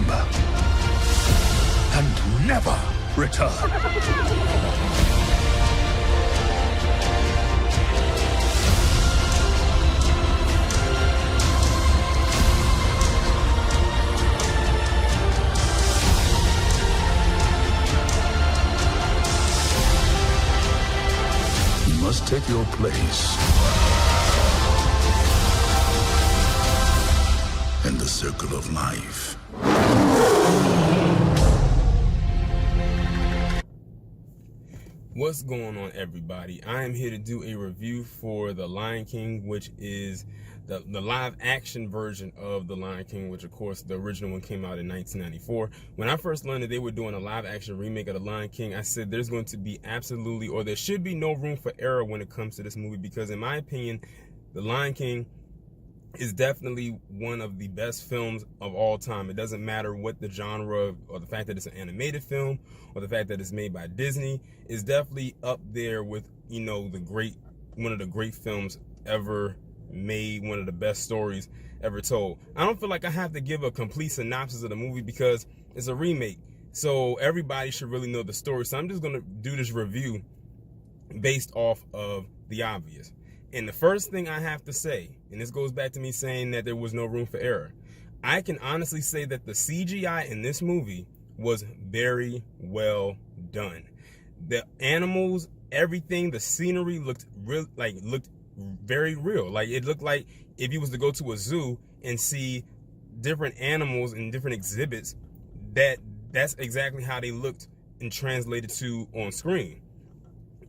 remember. And never return. You must take your place in the circle of life. What's going on, everybody? I am here to do a review for The Lion King, which is the live action version of The Lion King, which of course the original one came out in 1994. When I first learned that they were doing a live action remake of The Lion King, I said there's going to be absolutely, or there should be no room for error when it comes to this movie, because in my opinion, The Lion King is definitely one of the best films of all time. It doesn't matter what the genre, or the fact that it's an animated film, or the fact that it's made by Disney. It's definitely up there with, you know, one of the great films ever made, one of the best stories ever told. I don't feel like I have to give a complete synopsis of the movie because it's a remake, so everybody should really know the story. So I'm just gonna do this review based off of the obvious. And the first thing I have to say, and this goes back to me saying that there was no room for error, I can honestly say that the CGI in this movie was very well done. The animals, everything, the scenery looked very real. Like, it looked like if you was to go to a zoo and see different animals and different exhibits, that's exactly how they looked and translated to on screen.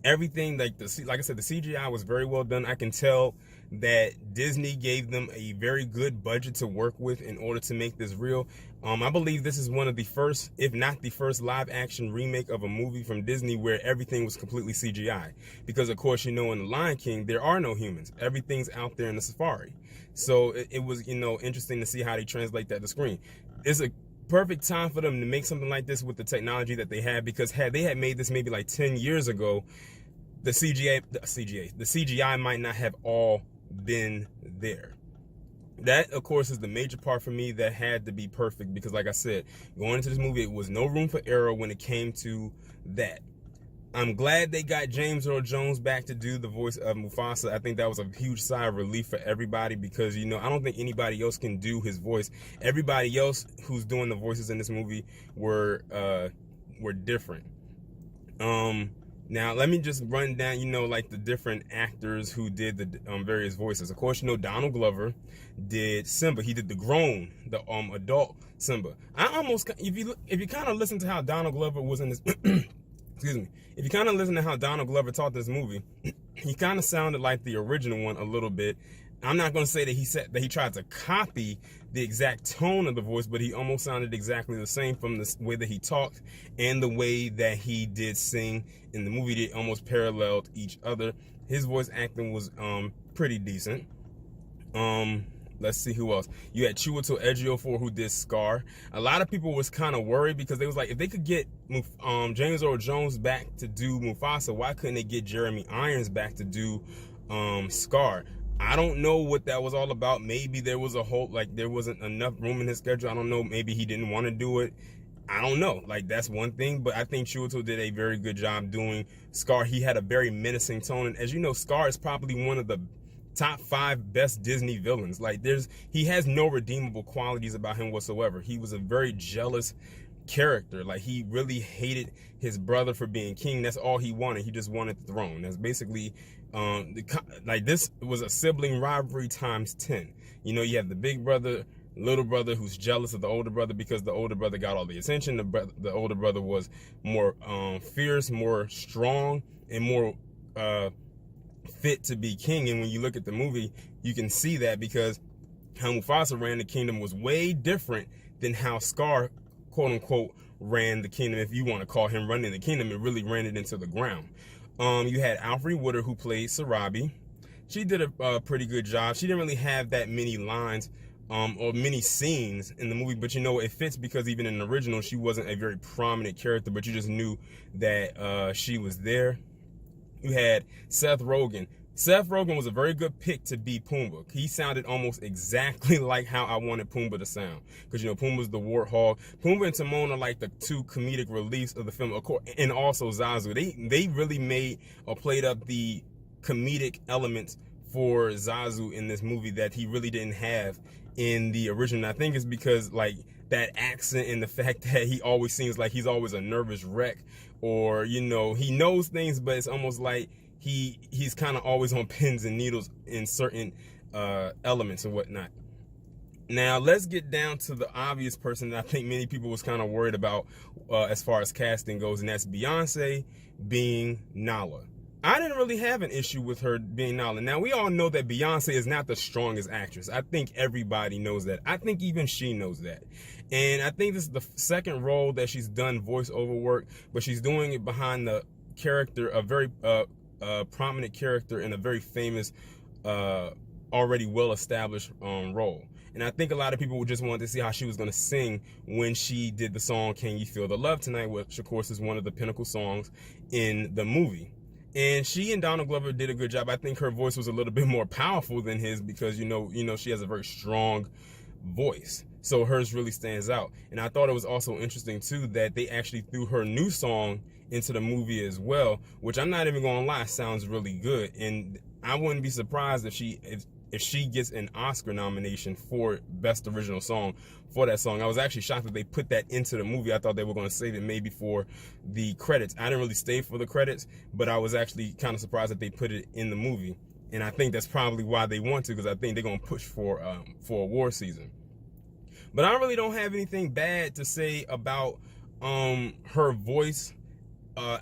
Everything, like I said, the CGI was very well done. I can tell that Disney gave them a very good budget to work with in order to make this real. I believe this is one of the first, if not the first, live action remake of a movie from Disney where everything was completely CGI. Because of course, you know, in The Lion King, there are no humans. Everything's out there in the safari. So it was, you know, interesting to see how they translate that to screen. It's a perfect time for them to make something like this with the technology that they had, because had they had made this maybe like 10 years ago, the CGI might not have all been there. That, of course, is the major part for me that had to be perfect, because like I said, going into this movie, it was no room for error when it came to that. I'm glad they got James Earl Jones back to do the voice of Mufasa. I think that was a huge sigh of relief for everybody, because, you know, I don't think anybody else can do his voice. Everybody else who's doing the voices in this movie were different. Now, let me just run down, you know, like the different actors who did the various voices. Of course, you know, Donald Glover did Simba. He did the grown, the adult Simba. I almost, if you kind of listen to how Donald Glover was in this, excuse me, if you kind of listen to how Donald Glover taught this movie, he kind of sounded like the original one a little bit. I'm not going to say that he tried to copy the exact tone of the voice, but he almost sounded exactly the same from the way that he talked and the way that he did sing in the movie. They almost paralleled each other. His voice acting was pretty decent. Let's see who else. You had Chiwetel Ejiofor, who did Scar. A lot of people was kind of worried because they was like, if they could get James Earl Jones back to do Mufasa, why couldn't they get Jeremy Irons back to do Scar? I don't know what that was all about. Maybe there was there wasn't enough room in his schedule. I don't know. Maybe he didn't want to do it. I don't know. Like, that's one thing. But I think Chiwetel did a very good job doing Scar. He had a very menacing tone. And as you know, Scar is probably one of the top 5 best Disney villains. Like, he has no redeemable qualities about him whatsoever. He was a very jealous character. Like, he really hated his brother for being king. That's all he wanted. He just wanted the throne. That's basically like, this was a sibling rivalry times 10. You know, you have the big brother, little brother, who's jealous of the older brother because the older brother got all the attention. The older brother was more fierce, more strong, and more fit to be king. And when you look at the movie, you can see that, because how Mufasa ran the kingdom was way different than how Scar, quote unquote, ran the kingdom. If you want to call him running the kingdom, it really ran it into the ground. You had Alfre Woodard, who played Sarabi. She did a pretty good job. She didn't really have that many lines or many scenes in the movie, but you know, it fits because even in the original, she wasn't a very prominent character, but you just knew that she was there. You had Seth Rogen. Seth Rogen was a very good pick to be Pumbaa. He sounded almost exactly like how I wanted Pumbaa to sound. Because, you know, Pumbaa's the warthog. Pumbaa and Timon are like the two comedic reliefs of the film. Of course, and also Zazu. They really made or played up the comedic elements for Zazu in this movie that he really didn't have in the original. I think it's because, like, that accent and the fact that he always seems like he's always a nervous wreck, or, you know, he knows things, but it's almost like he's kind of always on pins and needles in certain elements and whatnot. Now let's get down to the obvious person that I think many people was kind of worried about as far as casting goes, and that's Beyonce being Nala. I didn't really have an issue with her being Nala. Now, we all know that Beyonce is not the strongest actress. I think everybody knows that. I think even she knows that. And I think this is the second role that she's done voiceover work, but she's doing it behind the character, a very prominent character in a very famous, already well-established role. And I think a lot of people just wanted to see how she was going to sing when she did the song Can You Feel the Love Tonight, which, of course, is one of the pinnacle songs in the movie. And she and Donald Glover did a good job. I think her voice was a little bit more powerful than his because, you know, she has a very strong voice. So hers really stands out. And I thought it was also interesting, too, that they actually threw her new song into the movie as well, which I'm not even going to lie, sounds really good. And I wouldn't be surprised if she gets an Oscar nomination for Best Original Song for that song. I was actually shocked that they put that into the movie. I thought they were going to save it maybe for the credits. I didn't really stay for the credits, but I was actually kind of surprised that they put it in the movie. And I think that's probably why they want to, because I think they're going to push for award season. But I really don't have anything bad to say about her voice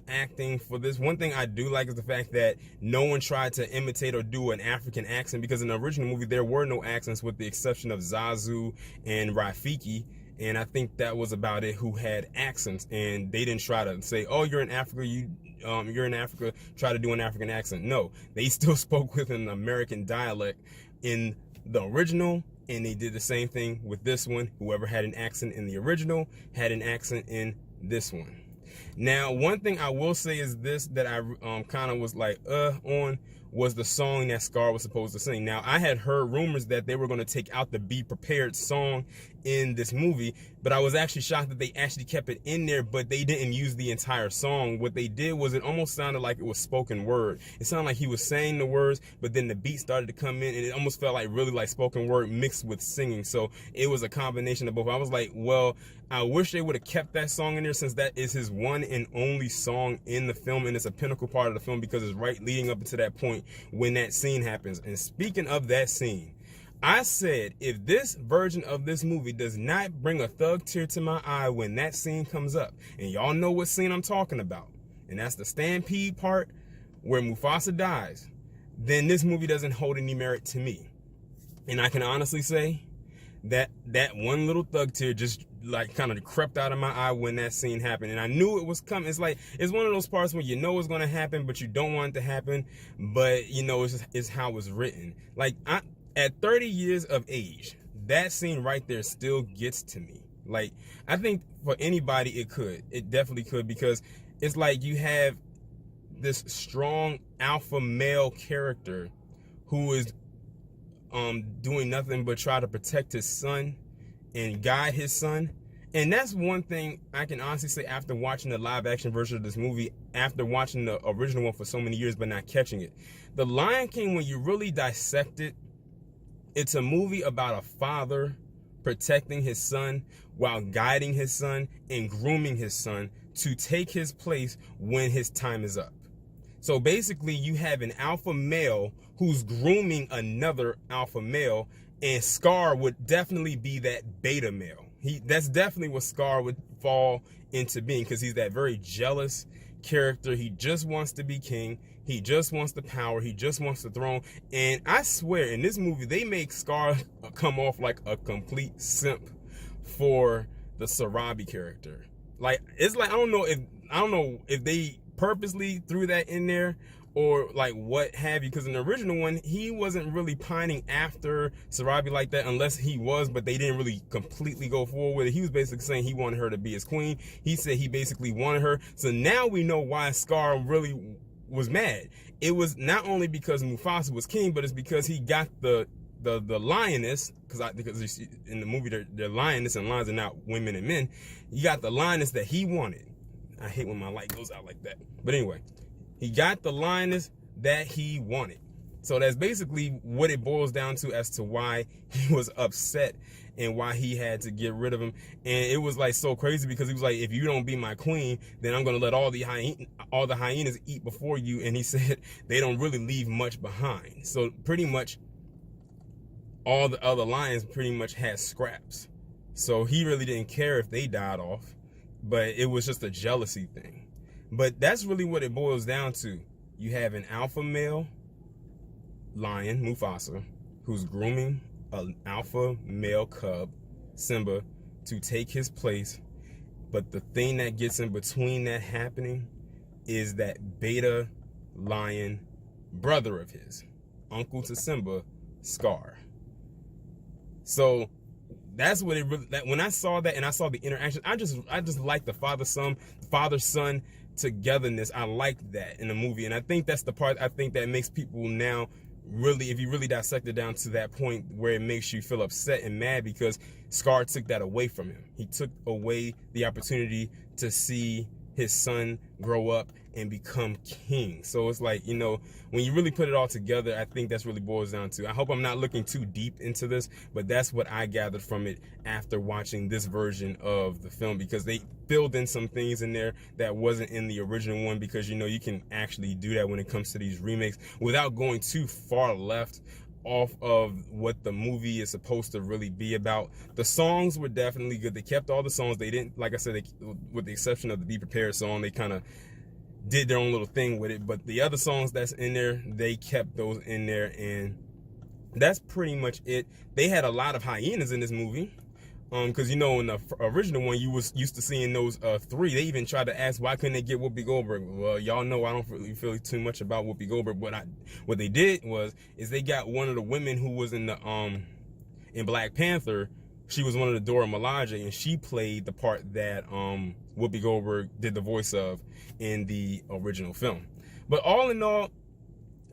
acting for this. One thing I do like is the fact that no one tried to imitate or do an African accent, because in the original movie there were no accents with the exception of Zazu and Rafiki, and I think that was about it, who had accents. And they didn't try to say, oh, you're in Africa, you're in Africa, try to do an African accent. No, they still spoke with an American dialect in the original, and they did the same thing with this one. Whoever had an accent in the original had an accent in this one. Now, one thing I will say is this, that I kind of was like, on, was the song that Scar was supposed to sing. Now, I had heard rumors that they were going to take out the Be Prepared song in this movie, but I was actually shocked that they actually kept it in there, but they didn't use the entire song. What they did was, it almost sounded like it was spoken word. It sounded like he was saying the words, but then the beat started to come in, and it almost felt like really like spoken word mixed with singing. So it was a combination of both. I was like, well, I wish they would have kept that song in there, since that is his one and only song in the film, and it's a pinnacle part of the film because it's right leading up to that point when that scene happens. And speaking of that scene, I said, if this version of this movie does not bring a thug tear to my eye when that scene comes up, and y'all know what scene I'm talking about, and that's the stampede part where Mufasa dies, then this movie doesn't hold any merit to me. And I can honestly say that that one little thug tear just like kind of crept out of my eye when that scene happened, and I knew it was coming. It's like, it's one of those parts where you know it's going to happen, but you don't want it to happen, but you know it's how it's written. Like, at 30 years of age, that scene right there still gets to me. Like, I think for anybody it definitely could, because it's like you have this strong alpha male character who is doing nothing but try to protect his son and guide his son. And that's one thing I can honestly say after watching the live action version of this movie, after watching the original one for so many years but not catching it. The Lion King, when you really dissect it, it's a movie about a father protecting his son while guiding his son and grooming his son to take his place when his time is up. So basically, you have an alpha male who's grooming another alpha male, and Scar would definitely be that beta male. That's definitely what Scar would fall into being, because he's that very jealous character. He just wants to be king. He just wants the power. He just wants the throne. And I swear, in this movie, they make Scar come off like a complete simp for the Sarabi character. Like, it's like, I don't know if they purposely threw that in there or like what have you, because in the original one, he wasn't really pining after Sarabi like that, unless he was, but they didn't really completely go forward with it. He was basically saying he wanted her to be his queen. He said he basically wanted her. So now we know why Scar really was mad. It was not only because Mufasa was king, but it's because he got the lioness, because you see in the movie they're lioness and lions are not women and men. He got the lioness that he wanted. I hate when my light goes out like that. But anyway, he got the lioness that he wanted. So that's basically what it boils down to as to why he was upset and why he had to get rid of him. And it was like so crazy because he was like, if you don't be my queen, then I'm gonna let all the hyenas eat before you. And he said they don't really leave much behind. So pretty much all the other lions pretty much had scraps. So he really didn't care if they died off, but it was just a jealousy thing. But that's really what it boils down to. You have an alpha male lion, Mufasa, who's grooming an alpha male cub, Simba, to take his place. But the thing that gets in between that happening is that beta lion brother of his, uncle to Simba, Scar. So that's what it really, when I saw that and I saw the interaction, I just like the father-son togetherness. I like that in the movie. And I think that's the part I think that makes people now really, if you really dissect it down to that point where it makes you feel upset and mad, because Scar took that away from him. He took away the opportunity to see his son grow up and become king. So it's like, you know, when you really put it all together, I think that's really boils down to. I hope I'm not looking too deep into this, but that's what I gathered from it after watching this version of the film, because they filled in some things in there that wasn't in the original one, because, you know, you can actually do that when it comes to these remakes without going too far left off of what the movie is supposed to really be about. The songs were definitely good. They kept all the songs. They didn't, like I said, with the exception of the Be Prepared song, they kind of did their own little thing with it. But the other songs that's in there, they kept those in there, and that's pretty much it. They had a lot of hyenas in this movie. Because, you know, in the original one, you was used to seeing those three. They even tried to ask, why couldn't they get Whoopi Goldberg? Well, y'all know I don't really feel too much about Whoopi Goldberg. What they did is they got one of the women who was in the in Black Panther. She was one of the Dora Milaje, and she played the part that Whoopi Goldberg did the voice of in the original film. But all in all,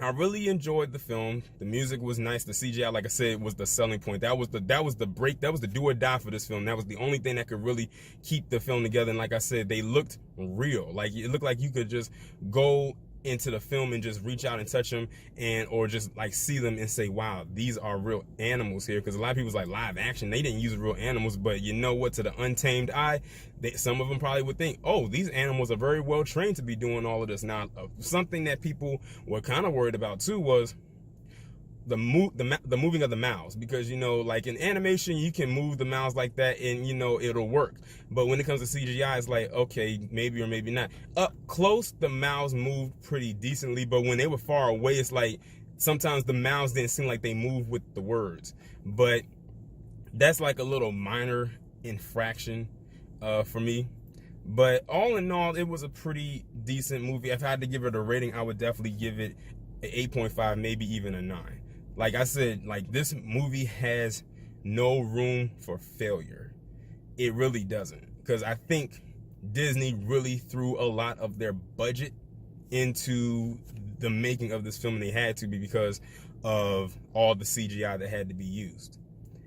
I really enjoyed the film. The music was nice. The CGI, like I said, was the selling point. That was the do or die for this film. That was the only thing that could really keep the film together. And like I said, they looked real. Like, it looked like you could just go into the film and just reach out and touch them, or just like see them and say, wow, these are real animals here. Because a lot of people's like, live action, they didn't use real animals. But you know what, to the untamed eye, some of them probably would think, oh, these animals are very well trained to be doing all of this. Now, something that people were kind of worried about too was the moving of the mouths, because, you know, like in animation, you can move the mouths like that and, you know, it'll work. But when it comes to CGI, it's like, okay, maybe or maybe not. Up close, the mouths moved pretty decently, but when they were far away, it's like sometimes the mouths didn't seem like they moved with the words. But that's like a little minor infraction for me. But all in all, it was a pretty decent movie. If I had to give it a rating, I would definitely give it an 8.5, maybe even a 9. Like I said, like, this movie has no room for failure. It really doesn't. Because I think Disney really threw a lot of their budget into the making of this film, and they had to be because of all the CGI that had to be used.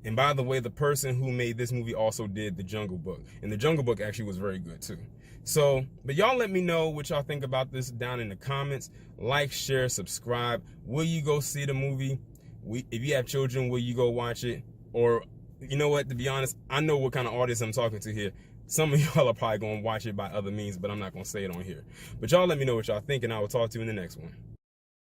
And by the way, the person who made this movie also did The Jungle Book. And The Jungle Book actually was very good too. So, but y'all let me know what y'all think about this down in the comments. Like, share, subscribe. Will you go see the movie? If you have children, will you go watch it? Or, you know what, to be honest, I know what kind of audience I'm talking to here. Some of y'all are probably going to watch it by other means, but I'm not going to say it on here. But y'all let me know what y'all think, and I will talk to you in the next one.